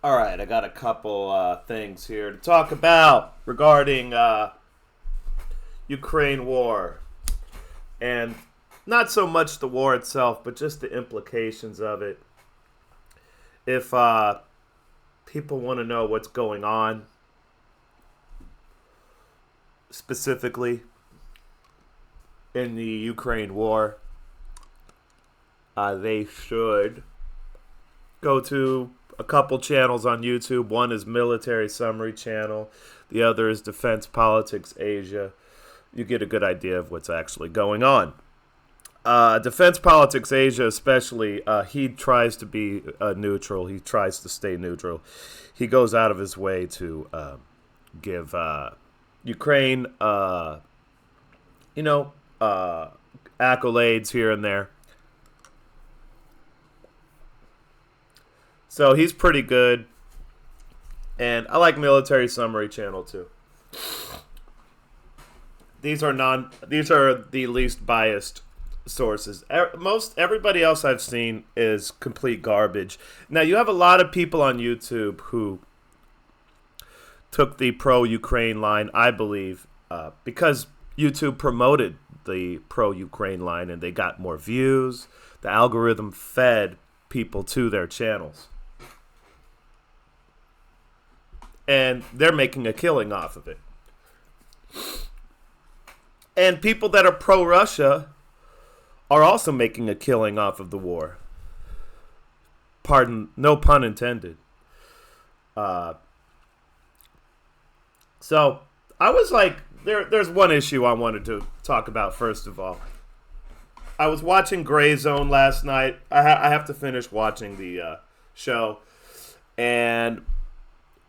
All right, I got a couple things here to talk about regarding Ukraine war, and not so much the war itself, but just the implications of it. If people want to know what's going on specifically in the Ukraine war, they should go to a couple channels on YouTube. One is Military Summary Channel. The other is Defense Politics Asia. You get a good idea of what's actually going on. Defense Politics Asia, especially, he tries to be neutral. He tries to stay neutral. He goes out of his way to give Ukraine, you know, accolades here and there. So he's pretty good. And I like Military Summary Channel too. These are the least biased sources. Most everybody else I've seen is complete garbage. Now you have a lot of people on YouTube who took the pro-Ukraine line, I believe, because YouTube promoted the pro-Ukraine line and they got more views. The algorithm fed people to their channels. And they're making a killing off of it. And people that are pro-Russia are also making a killing off of the war. Pardon, no pun intended. So I was like, there's one issue I wanted to talk about first of all. I was watching Gray Zone last night. I have to finish watching the show. And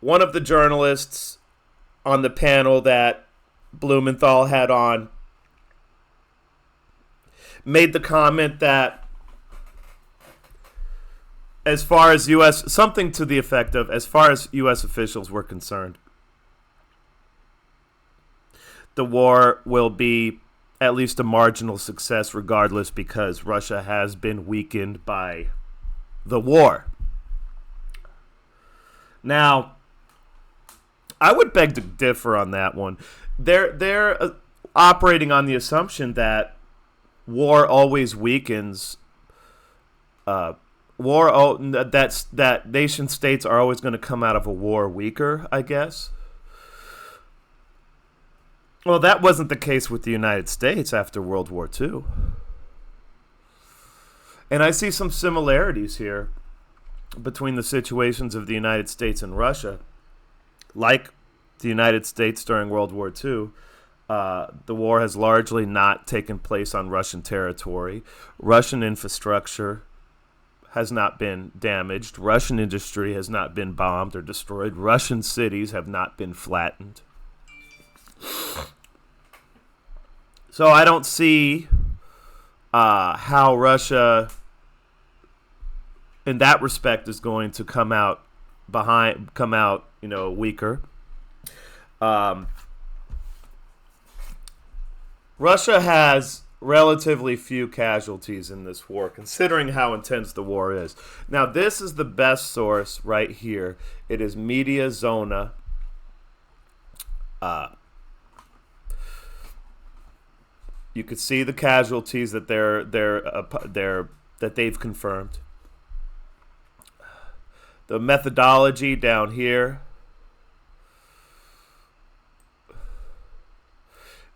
one of the journalists on the panel that Blumenthal had on made the comment that as far as U.S., something to the effect of, as far as U.S. officials were concerned, the war will be at least a marginal success regardless because Russia has been weakened by the war. Now, I would beg to differ on that one. They're operating on the assumption that war always weakens. That nation states are always going to come out of a war weaker, I guess. Well, that wasn't the case with the United States after World War II. And I see some similarities here between the situations of the United States and Russia. Like the United States during World War II, the war has largely not taken place on Russian territory. Russian infrastructure has not been damaged. Russian industry has not been bombed or destroyed. Russian cities have not been flattened. So I don't see how Russia, in that respect, is going to come out weaker. Russia has relatively few casualties in this war, considering how intense the war is. Now, this is the best source right here. It is Media Zona. You could see the casualties that that they've confirmed. The methodology down here.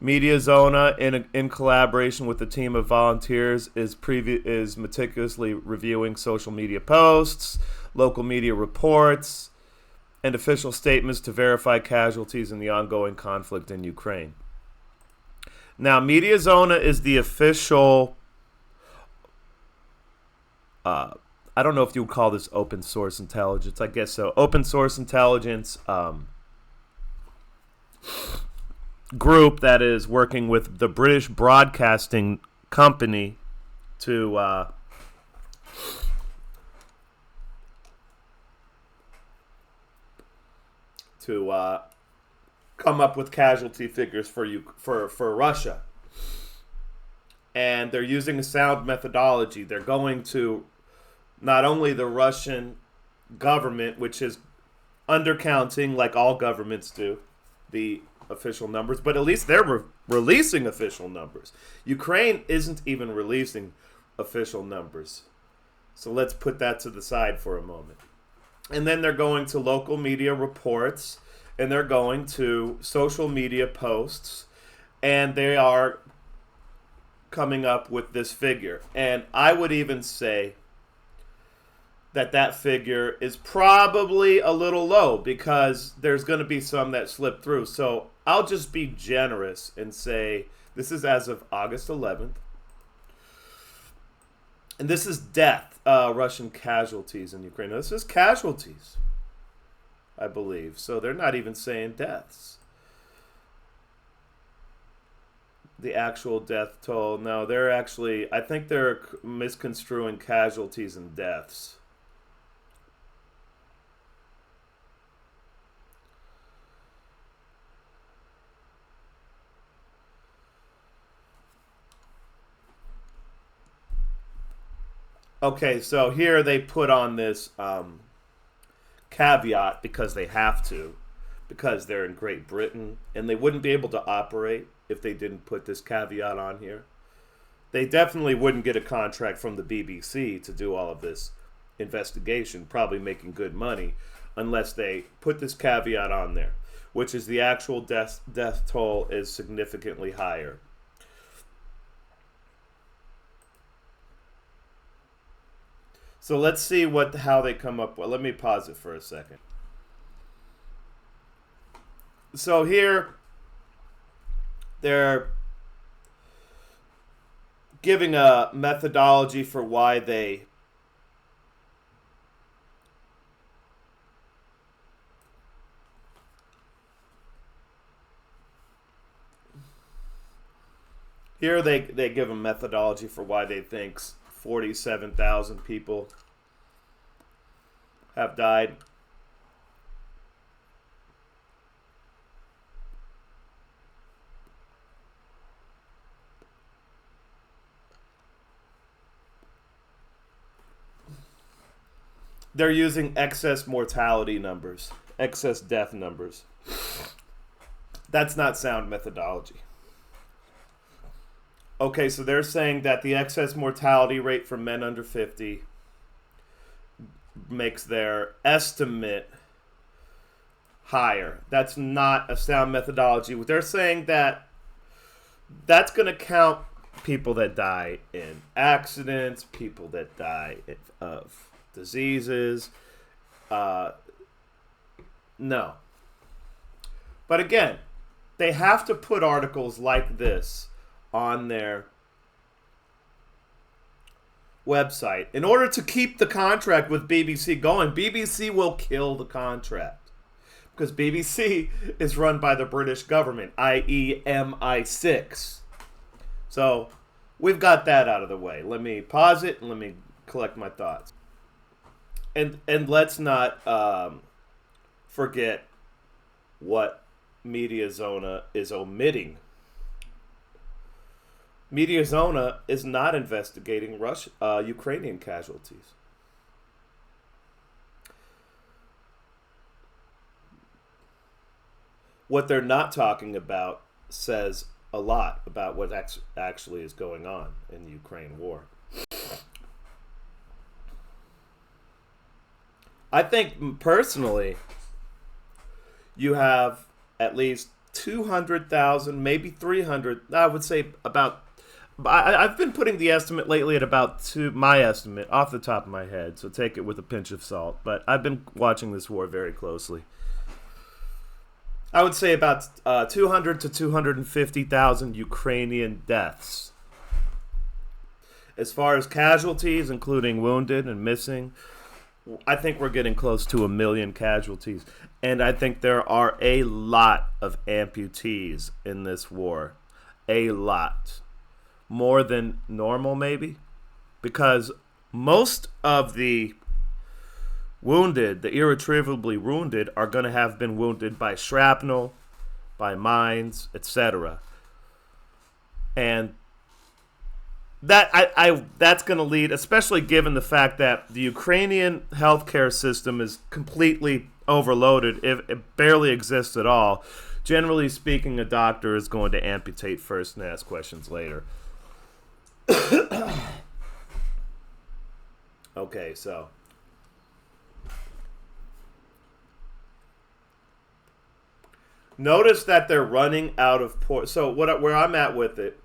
Media Zona, in collaboration with a team of volunteers, is meticulously reviewing social media posts, local media reports, and official statements to verify casualties in the ongoing conflict in Ukraine. Now, Media Zona is the official. I don't know if you would call this open source intelligence. I guess so. Open source intelligence group that is working with the British Broadcasting Company to come up with casualty figures for Russia. And they're using a sound methodology. They're going to not only the Russian government, which is undercounting, like all governments do, the official numbers, but at least they're releasing official numbers. Ukraine isn't even releasing official numbers. So let's put that to the side for a moment. And then they're going to local media reports, and they're going to social media posts, and they are coming up with this figure. And I would even say that figure is probably a little low because there's going to be some that slip through. So I'll just be generous and say this is as of August 11th. And this is death, Russian casualties in Ukraine. Now, this is casualties, I believe. So they're not even saying deaths. The actual death toll. No, they're actually, I think they're misconstruing casualties and deaths. Okay, so here they put on this caveat because they have to, because they're in Great Britain, and they wouldn't be able to operate if they didn't put this caveat on here. They definitely wouldn't get a contract from the BBC to do all of this investigation, probably making good money, unless they put this caveat on there, which is the actual death toll is significantly higher. So let's see how they come up with. Let me pause it for a second. So here, they're giving a methodology for why they give a methodology for why they think 47,000 people have died. They're using excess mortality numbers, excess death numbers. That's not sound methodology. Okay, so they're saying that the excess mortality rate for men under 50 makes their estimate higher. That's not a sound methodology. They're saying that that's going to count people that die in accidents, people that die of diseases. No. But again, they have to put articles like this on their website in order to keep the contract with BBC going. BBC will kill the contract because BBC is run by the British government, i.e. MI6. So we've got that out of the way. Let me pause it and let me collect my thoughts. And let's not forget what MediaZona is omitting. MediaZona is not investigating Ukrainian casualties. What they're not talking about says a lot about what actually is going on in the Ukraine war. I think personally, you have at least 200,000, maybe 300. I would say about. I've been putting the estimate lately at about my estimate off the top of my head, so take it with a pinch of salt. But I've been watching this war very closely. I would say about 200 to 250,000 Ukrainian deaths. As far as casualties, including wounded and missing, I think we're getting close to 1 million casualties. And I think there are a lot of amputees in this war. A lot. More than normal, maybe. Because most of the wounded, the irretrievably wounded, are going to have been wounded by shrapnel, by mines, etc. And that's going to lead, especially given the fact that the Ukrainian healthcare system is completely overloaded, if it barely exists at all. Generally speaking, a doctor is going to amputate first and ask questions later. Okay, so notice that they're running out of port. So where I'm at with it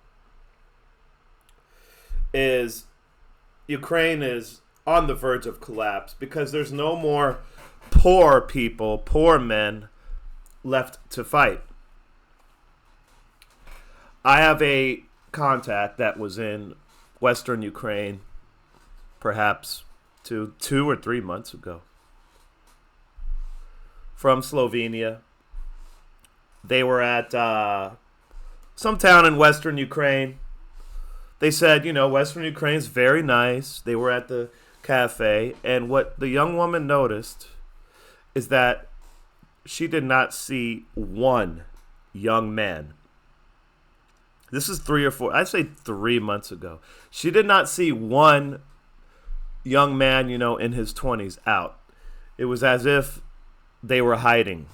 is Ukraine is on the verge of collapse because there's no more poor people, poor men left to fight. I have a contact that was in Western Ukraine perhaps 2 or 3 months ago from Slovenia. They were at some town in Western Ukraine. They said, Western Ukraine's very nice. They were at the cafe, and what the young woman noticed is that she did not see one young man. This is 3 months ago. She did not see one young man, in his 20s out. It was as if they were hiding.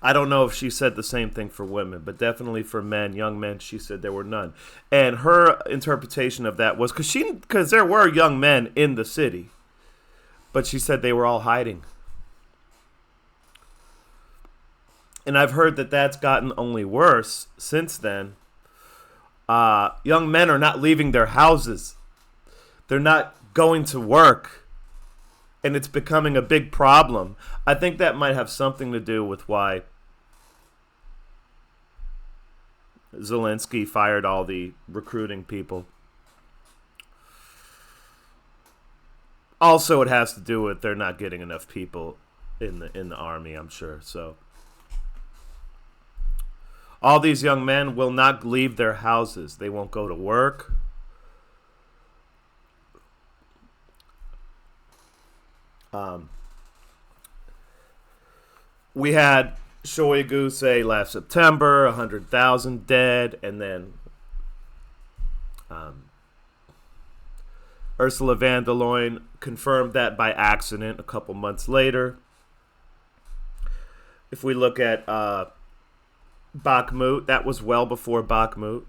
I don't know if she said the same thing for women, but definitely for men, young men, she said there were none. And her interpretation of that was because there were young men in the city, but she said they were all hiding. And I've heard that that's gotten only worse since then. Young men are not leaving their houses. They're not going to work. And it's becoming a big problem. I think that might have something to do with why Zelensky fired all the recruiting people. Also, it has to do with they're not getting enough people in the army, I'm sure. So all these young men will not leave their houses. They won't go to work. We had Shoigu say last September 100,000 dead, and then Ursula von der Leyen confirmed that by accident a couple months later. If we look at Bakhmut, that was well before Bakhmut.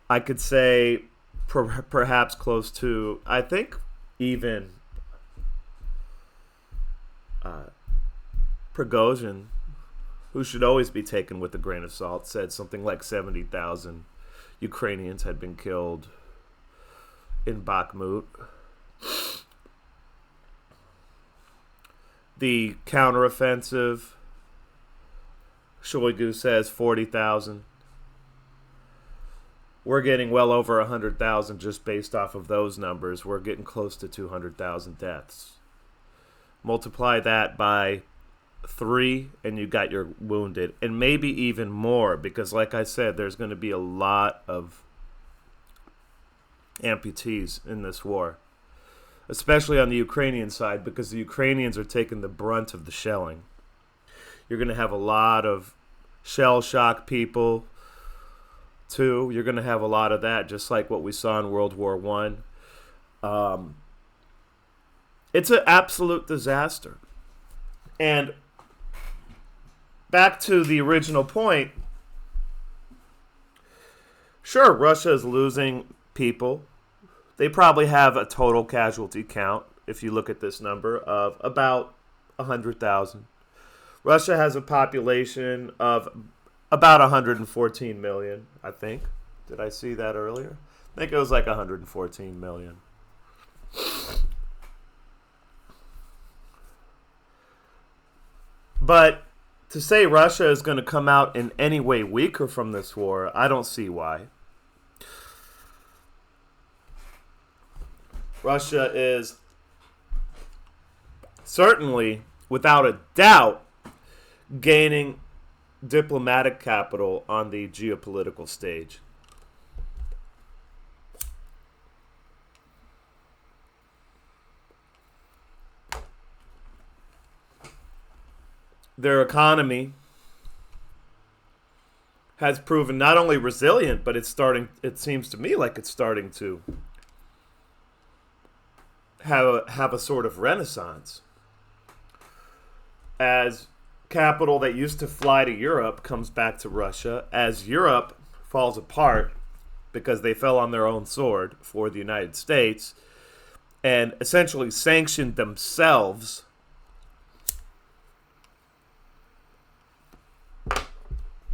I could say perhaps close to, I think, even Prigozhin, who should always be taken with a grain of salt, said something like 70,000 Ukrainians had been killed in Bakhmut. The counteroffensive, Shoigu says 40,000. We're getting well over 100,000 just based off of those numbers. We're getting close to 200,000 deaths. Multiply that by 3 and you got your wounded, and maybe even more, because like I said, there's going to be a lot of amputees in this war, especially on the Ukrainian side, because the Ukrainians are taking the brunt of the shelling. You're going to have a lot of shell shock people too. You're going to have a lot of that, just like what we saw in World War I. It's an absolute disaster. And back to the original point, sure, Russia is losing people. They probably have a total casualty count, if you look at this number, of about 100,000. Russia has a population of about 114 million, I think. Did I see that earlier? I think it was like 114 million. But to say Russia is going to come out in any way weaker from this war, I don't see why. Russia is certainly, without a doubt, gaining diplomatic capital on the geopolitical stage. Their economy has proven not only resilient, but it seems to me like it's starting to have a sort of renaissance. As capital that used to fly to Europe comes back to Russia, as Europe falls apart because they fell on their own sword for the United States and essentially sanctioned themselves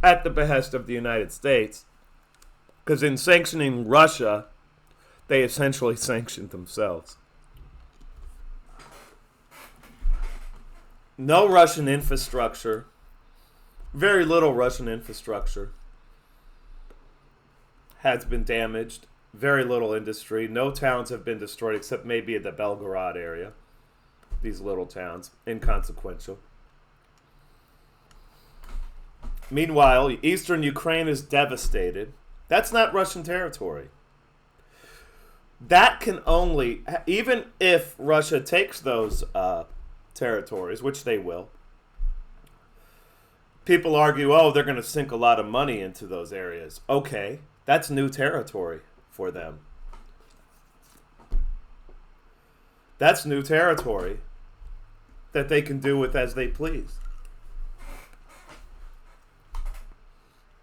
at the behest of the United States. Because in sanctioning Russia, they essentially sanctioned themselves. No Russian infrastructure, very little Russian infrastructure has been damaged. Very little industry. No towns have been destroyed except maybe in the Belgorod area. These little towns, inconsequential. Meanwhile, eastern Ukraine is devastated. That's not Russian territory. That can only, even if Russia takes those territories, which they will, people argue, oh, they're going to sink a lot of money into those areas. Okay, that's new territory for them. That's new territory that they can do with as they please.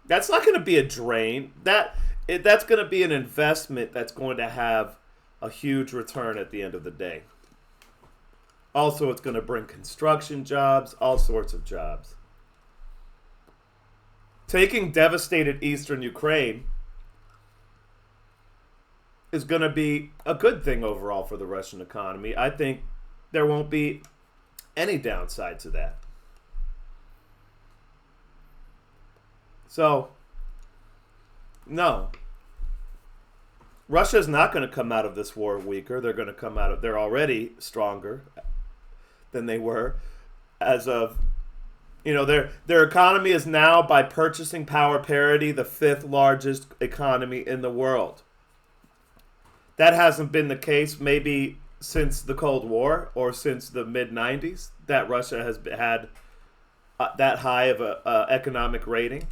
That's not going to be a drain. That's going to be an investment that's going to have a huge return at the end of the day. Also, it's going to bring construction jobs, all sorts of jobs. Taking devastated eastern Ukraine is going to be a good thing overall for the Russian economy. I think there won't be any downside to that. So, no. Russia's not going to come out of this war weaker. They're already stronger than they were as of, their economy is now, by purchasing power parity, the 5th largest economy in the world. That hasn't been the case maybe since the Cold War or since the mid-90s, that Russia has had that high of a economic rating.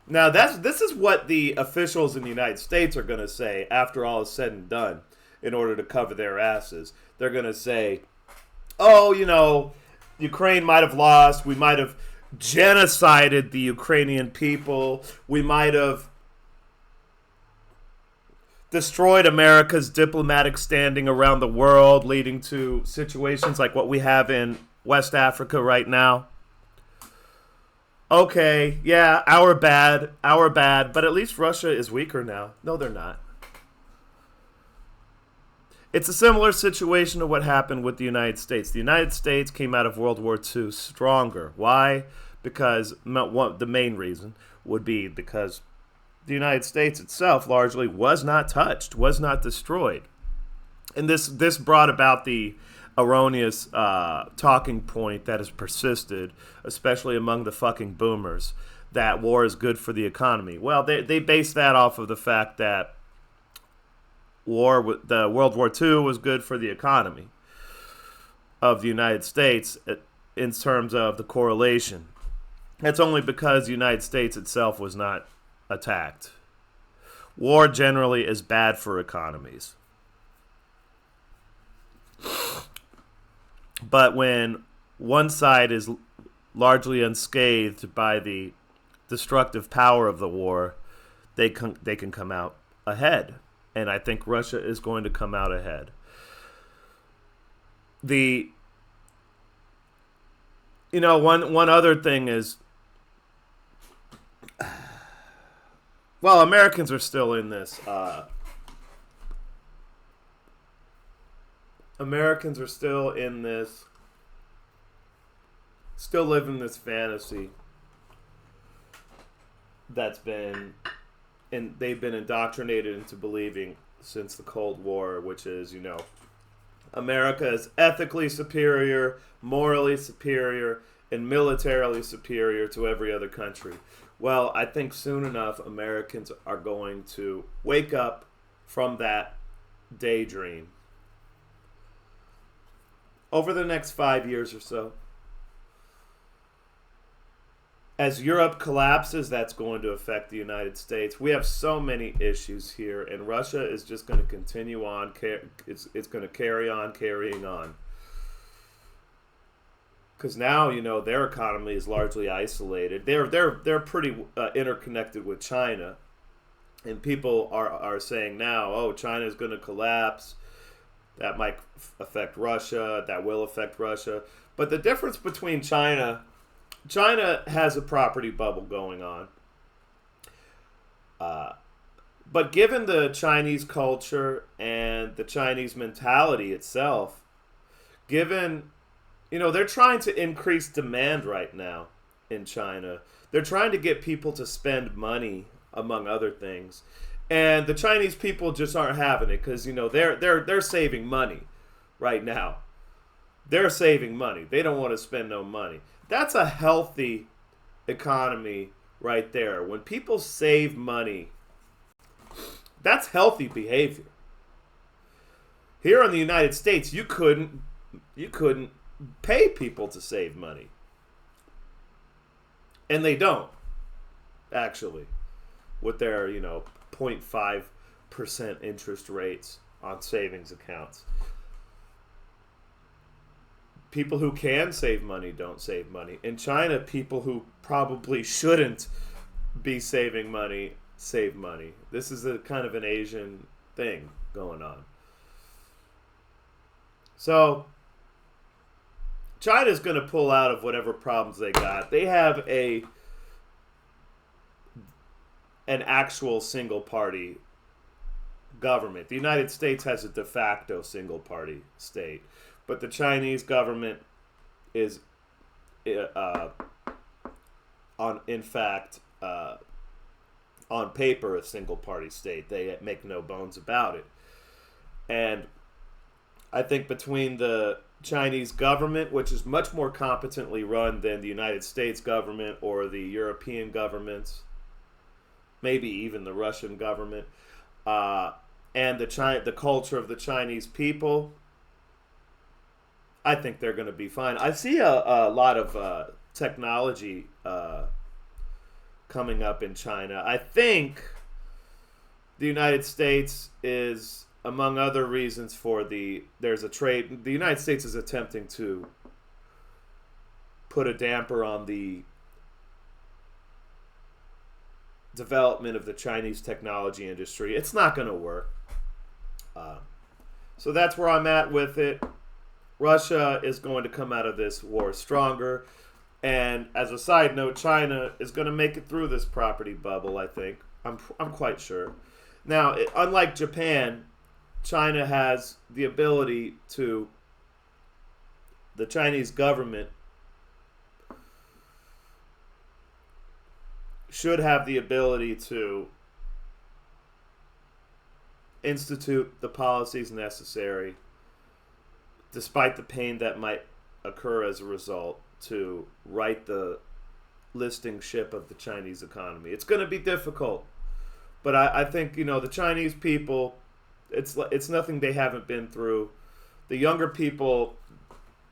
Now, this is what the officials in the United States are going to say after all is said and done in order to cover their asses. They're going to say, oh, Ukraine might have lost. We might have genocided the Ukrainian people. We might have destroyed America's diplomatic standing around the world, leading to situations like what we have in West Africa right now. Okay, yeah, our bad, but at least Russia is weaker now. No, they're not. It's a similar situation to what happened with the United States. The United States came out of World War II stronger. Why? Because the main reason would be because the United States itself largely was not touched, was not destroyed. And this brought about the erroneous talking point that has persisted, especially among the fucking boomers, that war is good for the economy. Well, they base that off of the fact that the World War II was good for the economy of the United States in terms of the correlation. That's only because the United States itself was not attacked. War generally is bad for economies. But when one side is largely unscathed by the destructive power of the war, they can come out ahead. And I think Russia is going to come out ahead. One other thing is, well, Americans are still in this. Americans are still in this, still living this fantasy they've been indoctrinated into believing since the Cold War, which is, America is ethically superior, morally superior, and militarily superior to every other country. Well, I think soon enough Americans are going to wake up from that daydream. Over the next 5 years or so. As Europe collapses, that's going to affect the United States. We have so many issues here, and Russia is just going to continue on. It's going to carry on carrying on. Because now, their economy is largely isolated. They're pretty interconnected with China, and people are saying now, oh, China is going to collapse. That might affect Russia. That will affect Russia. But the difference between China has a property bubble going on. But given the Chinese culture and the Chinese mentality itself, given, they're trying to increase demand right now in China. They're trying to get people to spend money, among other things. And the Chinese people just aren't having it because, they're saving money right now. They're saving money. They don't want to spend no money. That's a healthy economy right there. When people save money, that's healthy behavior. Here in the United States, you couldn't pay people to save money. And they don't, actually, with their, 0.5% interest rates on savings accounts. People who can save money don't save money. In China, people who probably shouldn't be saving money save money. This is a kind of an Asian thing going on. So China's going to pull out of whatever problems they got. They have an actual single party government. The United States has a de facto single party state. But the Chinese government is, on paper, a single-party state. They make no bones about it. And I think between the Chinese government, which is much more competently run than the United States government or the European governments, maybe even the Russian government, and the culture of the Chinese people, I think they're going to be fine. I see a lot of technology coming up in China. I think the United States is, among other reasons for there's a trade. The United States is attempting to put a damper on the development of the Chinese technology industry. It's not going to work. So that's where I'm at with it. Russia is going to come out of this war stronger. And as a side note, China is going to make it through this property bubble, I think. I'm quite sure. Now, unlike Japan, China has the ability to, the Chinese government should have the ability to institute the policies necessary, despite the pain that might occur as a result, to right the listing ship of the Chinese economy. It's going to be difficult, but I think, the Chinese people, it's nothing they haven't been through. The younger people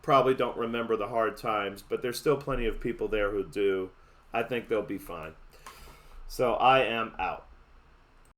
probably don't remember the hard times, but there's still plenty of people there who do. I think they'll be fine. So I am out.